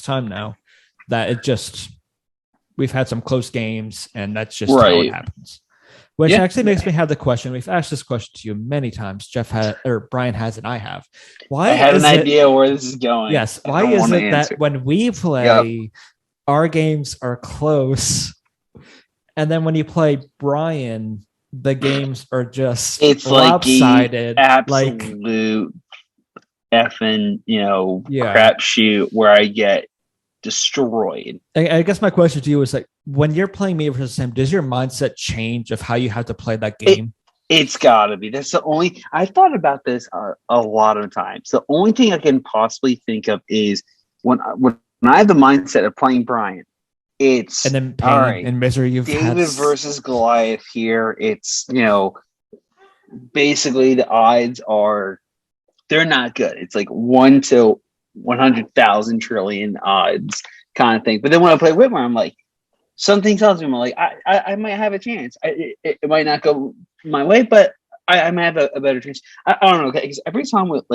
time now that we've had some close games, and that's just how it happens. Which actually makes me have the question. We've asked this question to you many times. Brian has, and I have. I have an idea where this is going. Yes. Why is it that when we play, our games are close, and then when you play Brian, the games are just lopsided, absolute effing crapshoot where I get destroyed. I guess my question to you is when you're playing me versus him, does your mindset change of how you have to play that game? It's gotta be. That's the only. I thought about this a lot of times. The only thing I can possibly think of is when I have the mindset of playing Brian. It's and then pain and misery. David versus Goliath here. It's basically the odds they're not good. It's 1 to 100,000 trillion odds kind of thing. But then when I play Whitmer, I'm like, something tells me I might have a chance. It might not go my way, but I might have a better chance. I don't know, because every time with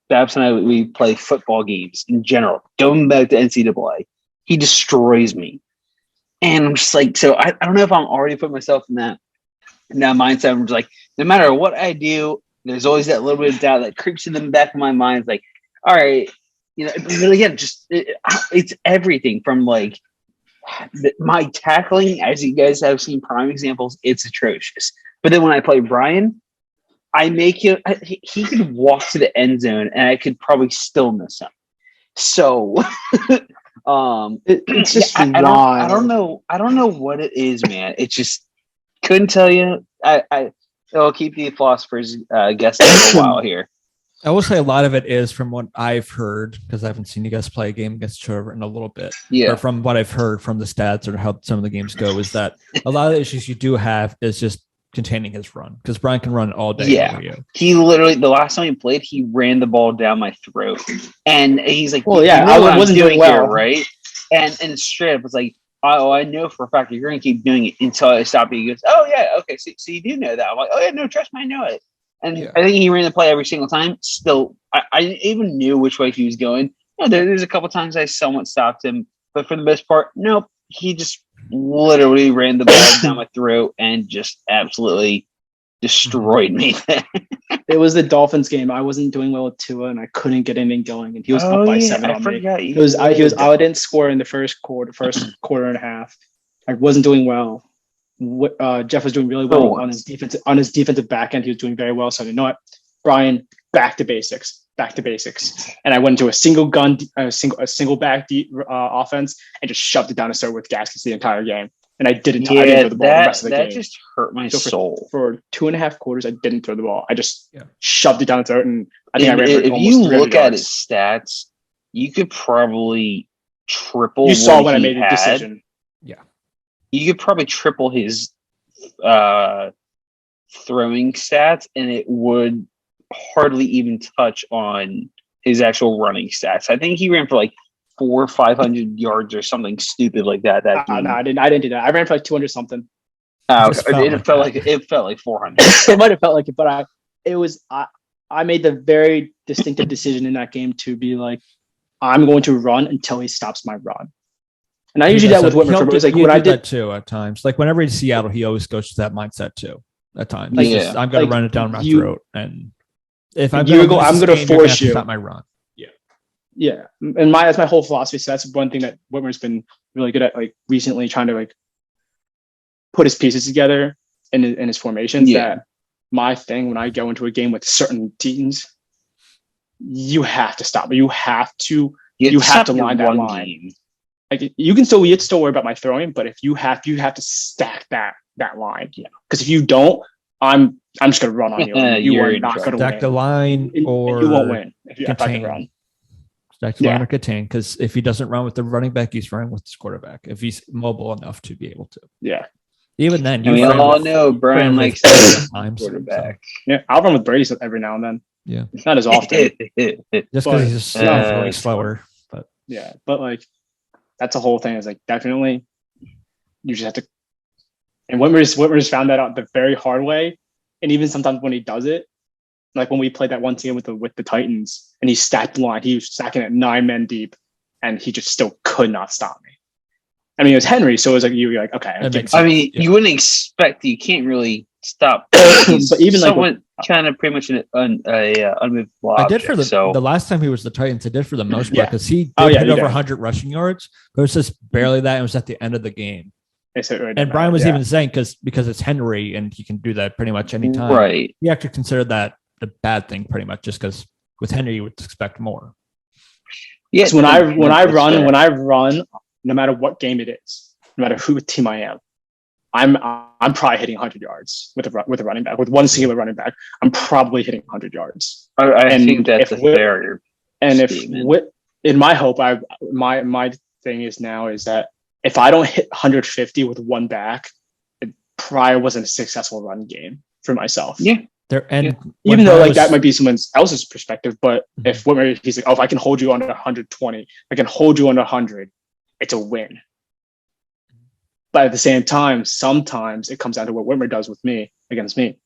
Babs and I we play football games in general, going back to NCAA, he destroys me. And I'm just so I don't know if I'm already putting myself in that mindset. I'm just no matter what I do, there's always that little bit of doubt that creeps in the back of my mind. It's all right, but again, it's everything from my tackling, as you guys have seen prime examples, it's atrocious. But then when I play Brian, I make him, he could walk to the end zone and I could probably still miss him. So it's just I don't know what it is, man. It's just couldn't tell you. I'll keep the philosophers guessing for a while here. I will say a lot of it is from what I've heard, because I haven't seen you guys play a game against Trevor in a little bit. Yeah. But from what I've heard from the stats or how some of the games go, is that a lot of the issues you do have is just containing his run, because Brian can run all day. Yeah. He literally, the last time he played, he ran the ball down my throat. And he's well, yeah, I wasn't doing well. Here, right? And straight up, it's I know for a fact you're going to keep doing it until I stop you. He goes, oh, yeah, okay, so you do know that. I'm oh, yeah, no, trust me, I know it. And I think he ran the play every single time. Still, I even knew which way he was going. There's a couple times I somewhat stopped him, but for the most part, nope. He just literally ran the ball down my throat and just absolutely destroyed me. It was the Dolphins game. I wasn't doing well with Tua, and I couldn't get anything going. And he was up by 7 on me. I didn't score in the first quarter and a half. I wasn't doing well. Jeff was doing really well on his defensive back end. He was doing very well. So you know what, Brian, back to basics. And I went into a single back offense and just shoved it down his throat with gaskets the entire game. And I didn't throw the ball the rest of the game. That just hurt my soul. For 2.5 quarters, I didn't throw the ball. I just shoved it down his throat, and I think I ran for almost 300 yards. If you look at his stats, you could probably triple. You saw when I made the decision. Yeah. You could probably triple his throwing stats, and it would hardly even touch on his actual running stats. I think he ran for 400 or 500 yards or something stupid like that. No, I didn't do that. I ran for 200 something. It felt like 400. It might have felt like it, but I made the very distinctive decision in that game to be I'm going to run until he stops my run. And I usually do that with Whitmer. It's what I did that too at times. Whenever he's in Seattle, he always goes to that mindset too. At times, I'm going to run it down my throat, and if I'm going to force you. Stop my run. Yeah, and that's my whole philosophy. So that's one thing that Whitmer's been really good at, recently, trying to put his pieces together in his formations. Yeah. That my thing when I go into a game with certain teams, you have to stop. You have to line that line. Game. You can still worry about my throwing, but if you have to stack that line. Yeah. Because if you don't, I'm just gonna run on you. You are not gonna stack the line, or you won't win if I can run. Stack the line or contain, because if he doesn't run with the running back, he's running with his quarterback. If he's mobile enough to be able to. Yeah. Even then, we all know Brian likes quarterback. Yeah, I'll run with Brady every now and then. Yeah, not as often. Just because he's just slower. But yeah, but that's the whole thing. Is definitely you just have to. And Whitmer's found that out the very hard way. And even sometimes when he does it, when we played that one team with the Titans, and he stacked the line, he was stacking it 9 men deep, and he just still could not stop me. I mean, it was Henry, so it was like you're like, okay. You wouldn't expect. You can't really stop. But even someone kind of pretty much an unmovable object. I did for the last time he was the Titans. I did for the most part because he did hit over 100 rushing yards, but it was just barely that. It was at the end of the game. And Brian was even saying because it's Henry and he can do that pretty much anytime. Right. He actually considered that a bad thing pretty much just because with Henry you would expect more. Yes. When I run, no matter what game it is, no matter who team I am, I'm probably hitting 100 yards with a running back. With one singular running back, I'm probably hitting 100 yards. I think that's a fair statement. In my hope, my thing is now is that if I don't hit 150 with one back, it probably wasn't a successful run game for myself. Yeah. Even though that might be someone else's perspective, but if Whitmer, he's like, if I can hold you under 120, I can hold you under 100, it's a win. But at the same time, sometimes it comes down to what Whitmer does with me against me.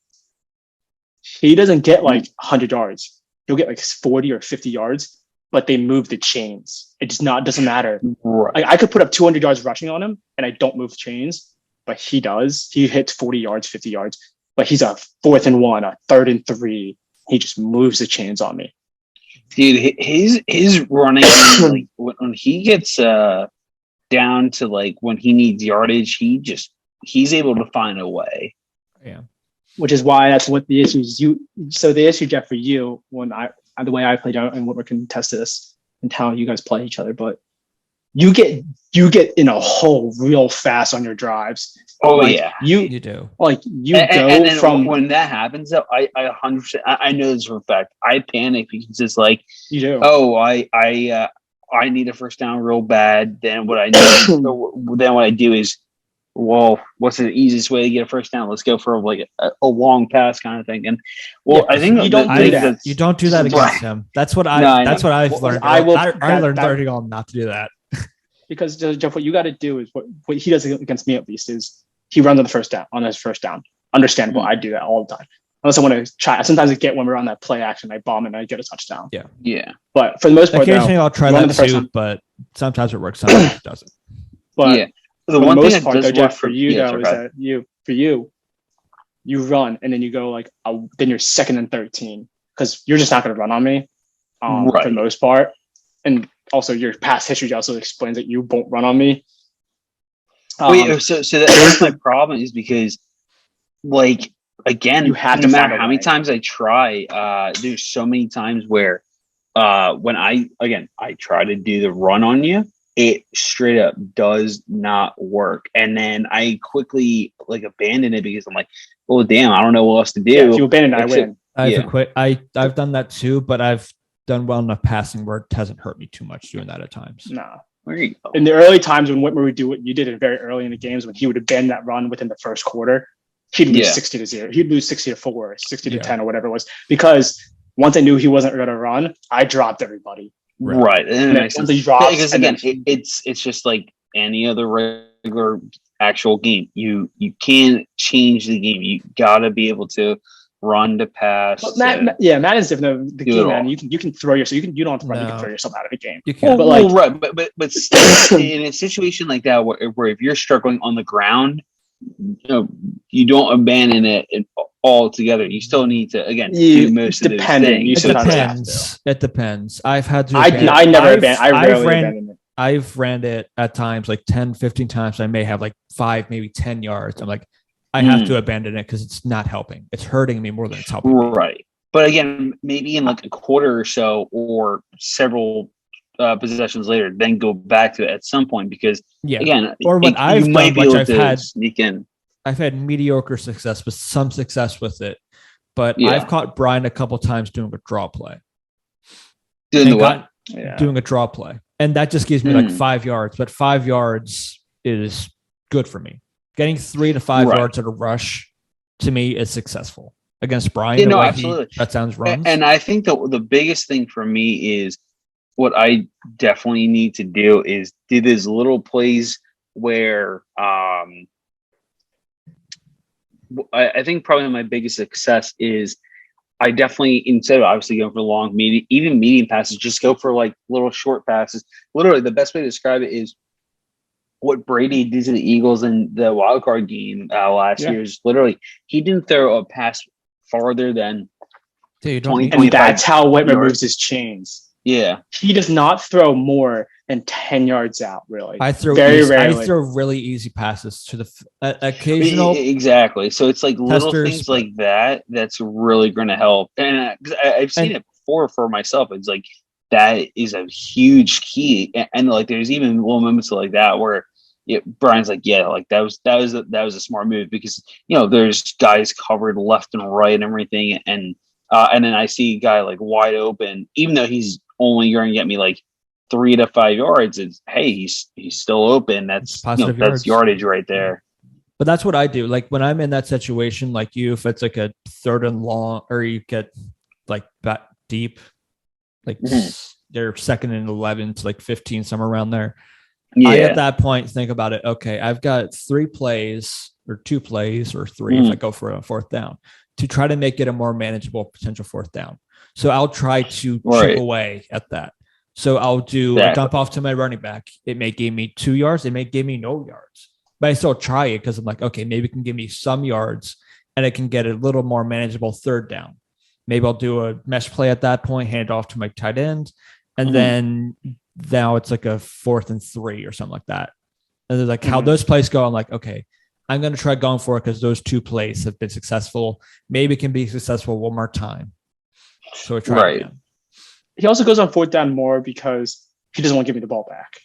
He doesn't get like 100 yards. He'll get like 40 or 50 yards, but they move the chains. It doesn't matter. Right. Like, I could put up 200 yards rushing on him and I don't move chains, but he does. He hits 40 yards, 50 yards, but he's a 4th and 1, a 3rd and 3. He just moves the chains on me. Dude, his running, like when he gets down to like when he needs yardage, he's able to find a way. Yeah. Which is why that's what the issue is. So the issue, Jeff, for you, the way I played out and what we can test this and how you guys play each other, but you get in a hole real fast on your drives. Oh, like, yeah. You do. Like you go from when that happens though, I 100%, I know this for a fact. I panic because it's like, you do. Oh, I need a first down real bad. Then what I do is, well, what's the easiest way to get a first down? Let's go for like a long pass kind of thing. And I think you don't do that. You don't do that against him. That's what I've learned. I learned early on not to do that. Because Jeff, what you got to do is what he does against me at least is he runs on his first down. Understandable. I do that all the time. Unless I want to try. Sometimes I get when we're on that play action, I bomb and I get a touchdown. Yeah. Yeah. But for the most part, occasionally I'll try that too, but sometimes it works, sometimes it doesn't. But the one most part, though, Jeff, for you though, is that you run and then you go like then you're 2nd and 13 because you're just not going to run on me for the most part, and also your past history also explains that you won't run on me. So that's my problem is because like. Again, you have no matter how many times I try, there's so many times where when I try to do the run on you, it straight up does not work. And then I quickly like abandon it because I'm like, well, damn, I don't know what else to do. Yeah, if you abandon it, I win. I've done that too, but I've done well enough passing where it hasn't hurt me too much doing that at times. No. In the early times when Whitmer would do what you did it very early in the games when he would abandon that run within the first quarter, he'd lose 60-0. He'd lose 60-4, 60-10, or whatever it was. Because once I knew he wasn't going to run, I dropped everybody. Right. And once he drops, because again, it's just like any other regular actual game. You can't change the game. You got to be able to run to pass. Madden's different. The game, man, you can throw yourself. You don't have to run. You can throw yourself out of the game. You can, but still, in a situation like that, where if you're struggling on the ground. You don't abandon it altogether. You still need to do most of those things. It depends. I've had to. I never abandon. I rarely abandon it. I've ran it at times like 10, 15 times. I may have like 5, maybe 10 yards. I'm like, I have to abandon it because it's not helping. It's hurting me more than it's helping. Right. But again, maybe in like a quarter or so, or several possessions later, then go back to it at some point because again, or what I've done, which I've had mediocre success with some success with it, but I've caught Brian a couple times doing a draw play. Doing a draw play, and that just gives me like 5 yards. But 5 yards is good for me. Getting 3 to 5 yards at a rush to me is successful against Brian. Absolutely. That sounds runs. And I think the biggest thing for me is. What I definitely need to do is do these little plays where I think probably my biggest success is I definitely, instead of obviously going for long, medium passes, just go for like little short passes. Literally, the best way to describe it is what Brady did to the Eagles in the wild card game last year. Is literally he didn't throw a pass farther than 20, and that's how Whitmer moves his chains. Yeah, he does not throw more than 10 yards out. Really, I throw really easy passes to the occasional. Exactly. So it's like little things like that. That's really going to help. And I've seen it before for myself. It's like that is a huge key. And like there's even little moments like that where Brian's like, yeah, like that was a smart move because there's guys covered left and right and everything, and then I see a guy like wide open, even though he's only going to get me like 3 to 5 yards. It's he's still open. That's that's yardage right there. But that's what I do. Like when I'm in that situation, like you, if it's like a 3rd and long, or you get like back deep, like they're 2nd and 11 to like 15, somewhere around there. Yeah. I at that point think about it. Okay, I've got 3 plays or 2 plays or 3 if I go for a 4th down to try to make it a more manageable potential 4th down. So I'll try to chip away at that. So I'll do a dump off to my running back. It may give me 2 yards. It may give me no yards, but I still try it because I'm like, okay, maybe it can give me some yards and it can get a little more manageable 3rd down. Maybe I'll do a mesh play at that point, hand off to my tight end. And then now it's like a 4th and 3 or something like that. And like how those plays go, I'm like, okay, I'm going to try going for it because those 2 plays have been successful. Maybe it can be successful one more time. So I try again. He also goes on 4th down more because he doesn't want to give me the ball back.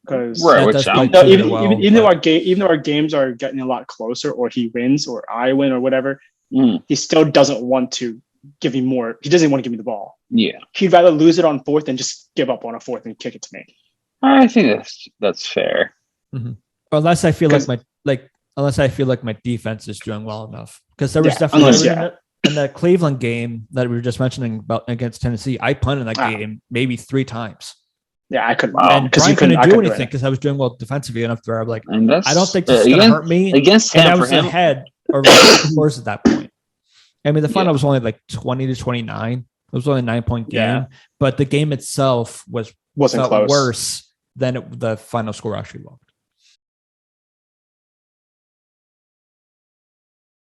Because even though our games are getting a lot closer, or he wins, or I win, or whatever, he still doesn't want to give me more. He doesn't want to give me the ball. Yeah, he'd rather lose it on 4th than just give up on a 4th and kick it to me. I think that's fair. Unless I feel like my defense is doing well enough, because there was definitely in the Cleveland game that we were just mentioning about against Tennessee, I punted that game maybe 3 times. Yeah, I couldn't. And Brian couldn't do anything because I was doing well defensively enough where I'm like, I don't think this is going to hurt me. Against him, and I was ahead or worse at that point. I mean, the final was only like 20-29. It was only a 9-point game, but the game itself wasn't close. Worse than the final score actually looked.